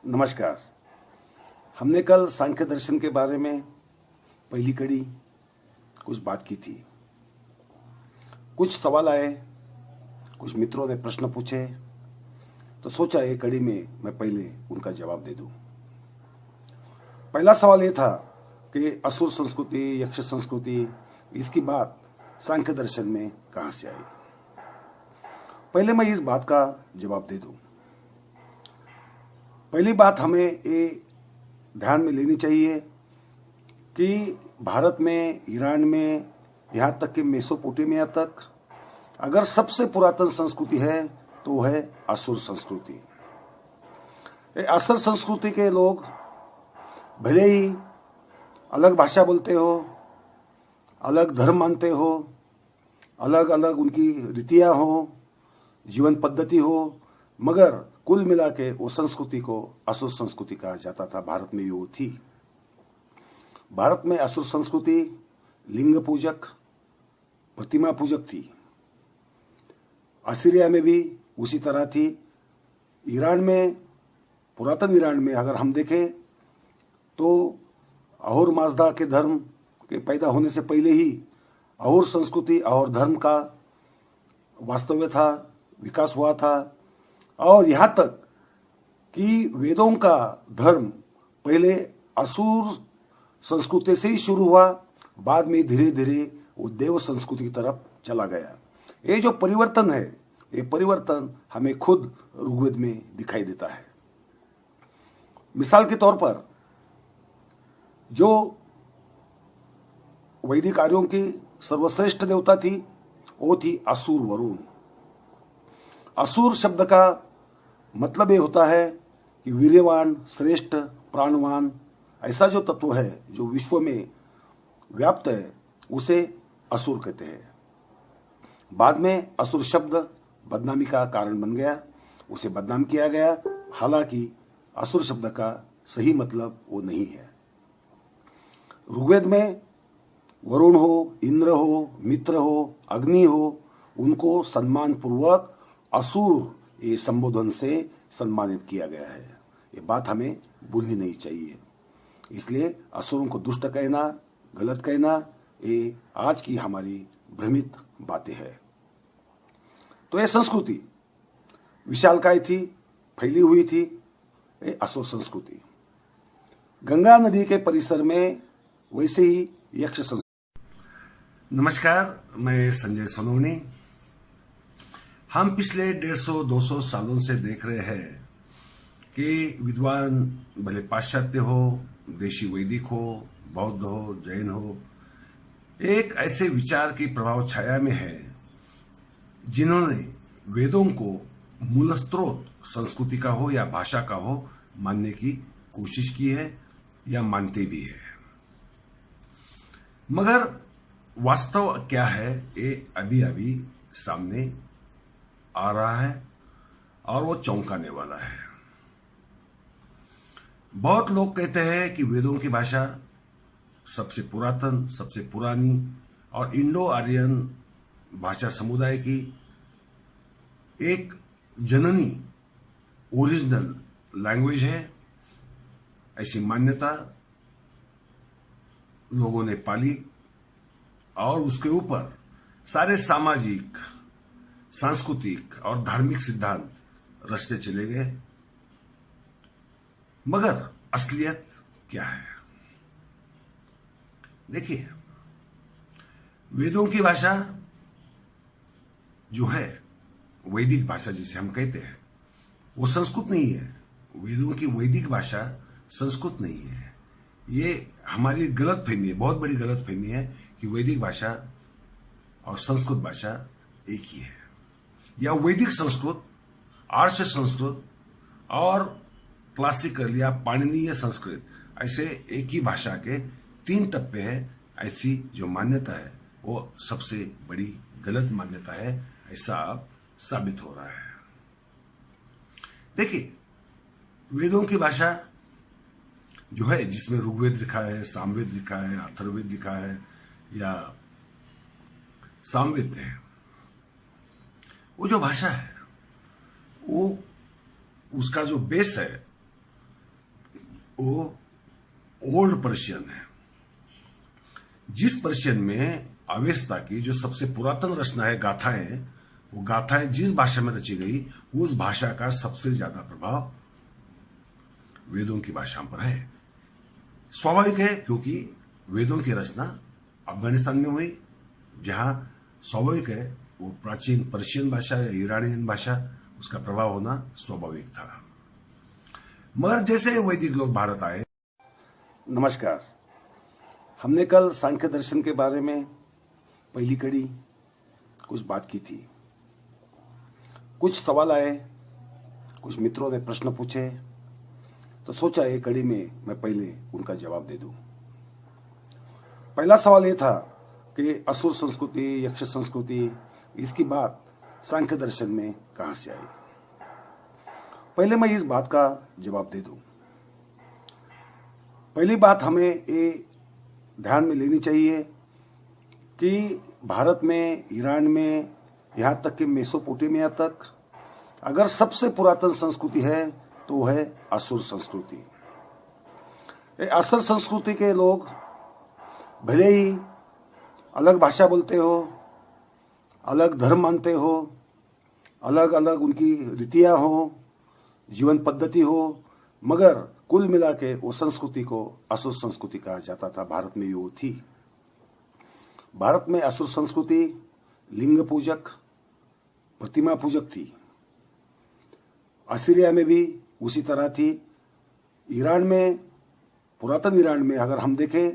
नमस्कार। हमने कल सांख्य दर्शन के बारे में पहली कड़ी कुछ बात की थी। कुछ सवाल आए, कुछ मित्रों ने प्रश्न पूछे, तो सोचा ये कड़ी में मैं पहले उनका जवाब दे दूं। पहला सवाल ये था कि असुर संस्कृति, यक्ष संस्कृति, इसकी बात सांख्य दर्शन में कहां से आई। पहले मैं इस बात का जवाब दे दूं। पहली बात हमें ये ध्यान में लेनी चाहिए कि भारत में, ईरान में, यहाँ तक कि मेसोपोटामिया तक अगर सबसे पुरातन संस्कृति है तो है असुर संस्कृति। ये असुर संस्कृति के लोग भले ही अलग भाषा बोलते हो, अलग धर्म मानते हो, अलग अलग उनकी रीतियाँ हो, जीवन पद्धति हो, मगर कुल मिला के वो संस्कृति को असुर संस्कृति कहा जाता था। भारत में भी वो थी। भारत में असुर संस्कृति लिंग पूजक, प्रतिमा पूजक थी। असीरिया में भी उसी तरह थी। ईरान में, पुरातन ईरान में अगर हम देखें तो अहोर माजदा के धर्म के पैदा होने से पहले ही अहोर संस्कृति, अहोर धर्म का वास्तव्य था, विकास हुआ था। और यहाँ तक कि वेदों का धर्म पहले असुर संस्कृति से ही शुरू हुआ, बाद में धीरे धीरे वो देव संस्कृति की तरफ चला गया। ये जो परिवर्तन है, ये परिवर्तन हमें खुद ऋग्वेद में दिखाई देता है। मिसाल के तौर पर जो वैदिक आर्यों की सर्वश्रेष्ठ देवता थी वो थी असुर वरुण। असुर शब्द का मतलब ये होता है कि वीर्यवान, श्रेष्ठ, प्राणवान, ऐसा जो तत्व है जो विश्व में व्याप्त है उसे असुर कहते हैं। बाद में असुर शब्द बदनामी का कारण बन गया, उसे बदनाम किया गया। हालांकि असुर शब्द का सही मतलब वो नहीं है। ऋग्वेद में वरुण हो, इंद्र हो, मित्र हो, अग्नि हो, उनको सम्मान पूर्वक असुर ये संबोधन से सम्मानित किया गया है। ये बात हमें भूलनी नहीं चाहिए। इसलिए असुरों को दुष्ट कहना, गलत कहना, ये आज की हमारी भ्रमित बातें हैं। तो ये संस्कृति विशालकाय थी, फैली हुई थी, ये असुर संस्कृति। गंगा नदी के परिसर में वैसे ही यक्ष संस्कृति। नमस्कार, मैं संजय सोनवनी। हम पिछले 150-200 सालों से देख रहे हैं कि विद्वान भले पाश्चात्य हो, देशी वैदिक हो, बौद्ध हो, जैन हो, एक ऐसे विचार की प्रभाव छाया में है जिन्होंने वेदों को मूल स्रोत संस्कृति का हो या भाषा का हो मानने की कोशिश की है या मानते भी है। मगर वास्तव क्या है ये अभी अभी सामने आ रहा है और वो चौंकाने वाला है। बहुत लोग कहते हैं कि वेदों की भाषा सबसे पुरातन, सबसे पुरानी और इंडो आर्यन भाषा समुदाय की एक जननी ओरिजिनल लैंग्वेज है। ऐसी मान्यता लोगों ने पाली और उसके ऊपर सारे सामाजिक, सांस्कृतिक और धार्मिक सिद्धांत रचते चले गए। मगर असलियत क्या है? देखिए, वेदों की भाषा जो है, वैदिक भाषा जिसे हम कहते हैं, वो संस्कृत नहीं है। वेदों की वैदिक भाषा संस्कृत नहीं है। ये हमारी गलतफहमी है, बहुत बड़ी गलतफहमी है कि वैदिक भाषा और संस्कृत भाषा एक ही है, या वैदिक संस्कृत, आर्ष संस्कृत और क्लासिकल या पाणिनीय संस्कृत ऐसे एक ही भाषा के 3 टप्पे हैं। ऐसी जो मान्यता है वो सबसे बड़ी गलत मान्यता है, ऐसा अब साबित हो रहा है। देखिए, वेदों की भाषा जो है, जिसमें ऋग्वेद लिखा है, सामवेद लिखा है, अथर्ववेद लिखा है या सामवेद है, वो जो भाषा है वो उसका जो बेस है वो ओल्ड पर्शियन है। जिस पर्शियन में अवेस्ता की जो सबसे पुरातन रचना है गाथाएं, वो गाथाएं जिस भाषा में रची गई उस भाषा का सबसे ज्यादा प्रभाव वेदों की भाषा पर है। स्वाभाविक है, क्योंकि वेदों की रचना अफगानिस्तान में हुई, जहां स्वाभाविक है वो प्राचीन पर्शियन भाषा या ईरानियन भाषा, उसका प्रभाव होना स्वाभाविक था। मगर जैसे वैदिक लोग भारत आए। नमस्कार। हमने कल सांख्य दर्शन के बारे में पहली कड़ी कुछ बात की थी। कुछ सवाल आए, कुछ मित्रों ने प्रश्न पूछे, तो सोचा एक कड़ी में मैं पहले उनका जवाब दे दूं। पहला सवाल यह था कि असुर संस्कृति, यक्ष संस्कृति, इसकी बात सांख्य दर्शन में कहां से आई। पहले मैं इस बात का जवाब दे दूं। पहली बात हमें ये ध्यान में लेनी चाहिए कि भारत में, ईरान में, यहां तक कि मेसोपोटामिया तक अगर सबसे पुरातन संस्कृति है तो वो है असुर संस्कृति। असुर संस्कृति के लोग भले ही अलग भाषा बोलते हो, अलग धर्म मानते हो, अलग अलग उनकी रीतियां हो, जीवन पद्धति हो, मगर कुल मिला के वो संस्कृति को असुर संस्कृति कहा जाता था। भारत में वो थी। भारत में असुर संस्कृति लिंग पूजक, प्रतिमा पूजक थी। असीरिया में भी उसी तरह थी। ईरान में, पुरातन ईरान में अगर हम देखें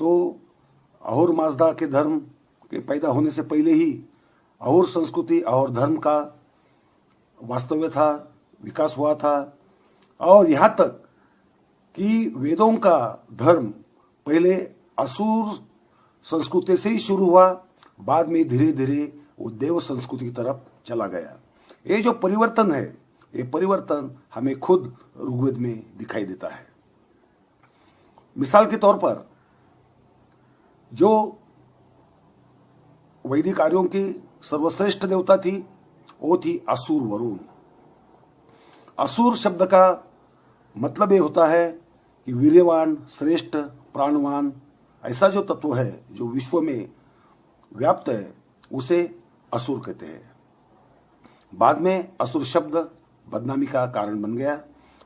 तो अहोर माजदा के धर्म के पैदा होने से पहले ही अहोर संस्कृति और धर्म का वास्तव्य था, विकास हुआ था। और यहाँ तक कि वेदों का धर्म पहले असुर संस्कृति से ही शुरू हुआ, बाद में धीरे धीरे वो देव संस्कृति की तरफ चला गया। ये जो परिवर्तन है, ये परिवर्तन हमें खुद ऋग्वेद में दिखाई देता है। मिसाल के तौर पर जो वैदिक आर्यों की सर्वश्रेष्ठ देवता थी वो थी असुर वरुण। असुर शब्द का मतलब ये होता है कि वीर्यवान, श्रेष्ठ, प्राणवान, ऐसा जो तत्व है जो विश्व में व्याप्त है उसे असुर कहते हैं। बाद में असुर शब्द बदनामी का कारण बन गया,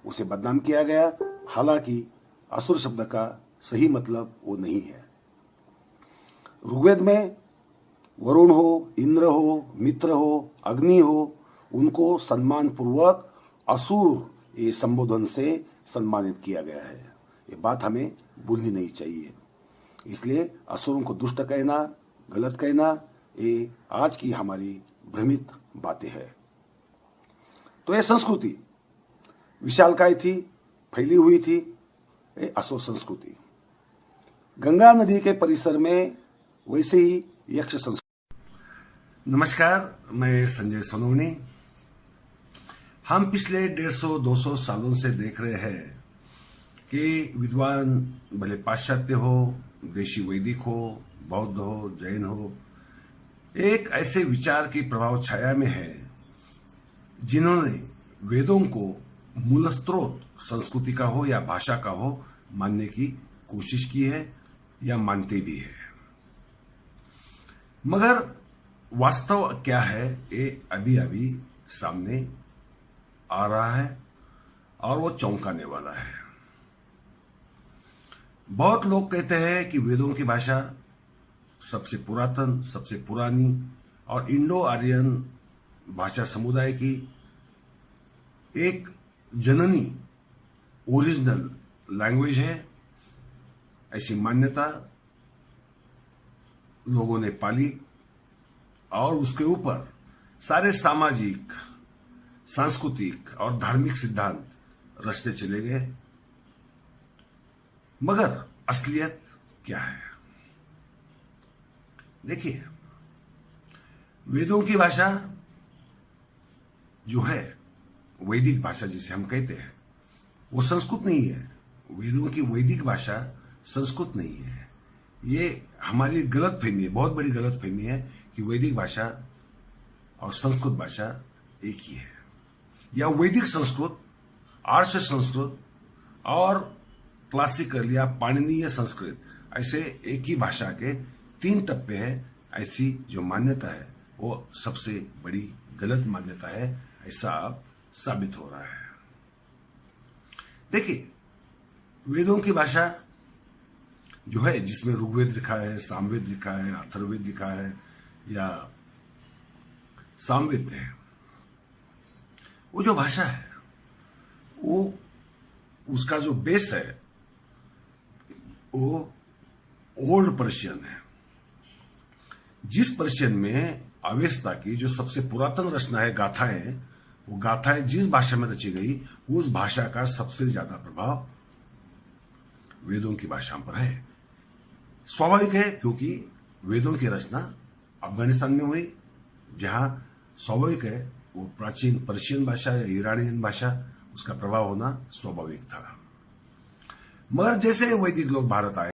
उसे बदनाम किया गया। हालांकि असुर शब्द का सही मतलब वो नहीं है। ऋग्वेद में वरुण हो, इंद्र हो, मित्र हो, अग्नि हो, उनको सम्मान पूर्वक असुर ये संबोधन से सम्मानित किया गया है। ये बात हमें भूलनी नहीं चाहिए। इसलिए असुरों को दुष्ट कहना, गलत कहना, ये आज की हमारी भ्रमित बातें हैं। तो ये संस्कृति विशालकाय थी, फैली हुई थी, ये असुर संस्कृति। गंगा नदी के परिसर में वैसे ही यक्ष संस्कृति। नमस्कार, मैं संजय सोनवनी। हम पिछले 150-200 सालों से देख रहे हैं कि विद्वान भले पाश्चात्य हो, देशी वैदिक हो, बौद्ध हो, जैन हो, एक ऐसे विचार की प्रभाव छाया में है जिन्होंने वेदों को मूल स्रोत संस्कृति का हो या भाषा का हो मानने की कोशिश की है या मानते भी है। मगर वास्तव क्या है ये अभी अभी सामने आ रहा है और वो चौंकाने वाला है। बहुत लोग कहते हैं कि वेदों की भाषा सबसे पुरातन, सबसे पुरानी और इंडो आर्यन भाषा समुदाय की एक जननी ओरिजिनल लैंग्वेज है। ऐसी मान्यता लोगों ने पाली और उसके ऊपर सारे सामाजिक, सांस्कृतिक और धार्मिक सिद्धांत रचते चले गए। मगर असलियत क्या है? देखिए, वेदों की भाषा जो है, वैदिक भाषा जिसे हम कहते हैं, वो संस्कृत नहीं है। वेदों की वैदिक भाषा संस्कृत नहीं है। ये हमारी गलत फहमी है, बहुत बड़ी गलत फहमी है कि वैदिक भाषा और संस्कृत भाषा एक ही है, या वैदिक संस्कृत, आर्ष संस्कृत और क्लासिकल या पाणिनीय संस्कृत, ऐसे एक ही भाषा के 3 टप्पे हैं। ऐसी जो मान्यता है वो सबसे बड़ी गलत मान्यता है, ऐसा अब साबित हो रहा है। देखिए, वेदों की भाषा जो है, जिसमें ऋग्वेद लिखा है, सामवेद लिखा है, अथर्ववेद लिखा है या सामवेद है, वो जो भाषा है वो उसका जो बेस है वो ओल्ड पर्शियन है। जिस पर्शियन में अवेस्ता की जो सबसे पुरातन रचना है, गाथाएं, वो गाथाएं जिस भाषा में रची गई, उस भाषा का सबसे ज्यादा प्रभाव वेदों की भाषा पर है। स्वाभाविक है, क्योंकि वेदों की रचना अफगानिस्तान में हुई, जहां स्वाभाविक है वो प्राचीन पर्शियन भाषा या ईरानियन भाषा, उसका प्रभाव होना स्वाभाविक था। मगर जैसे वैदिक लोग भारत आए,